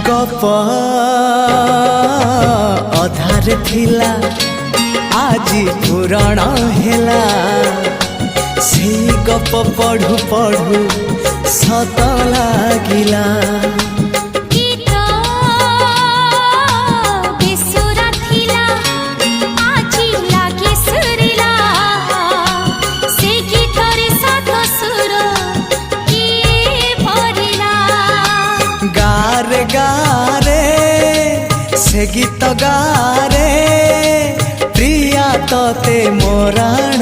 गप अधार थिला आजी पुराण हेला से गप पढ़ु पढ़ु सत लागिला। गारे गारे से गीत गारे प्रिया तोते मोराण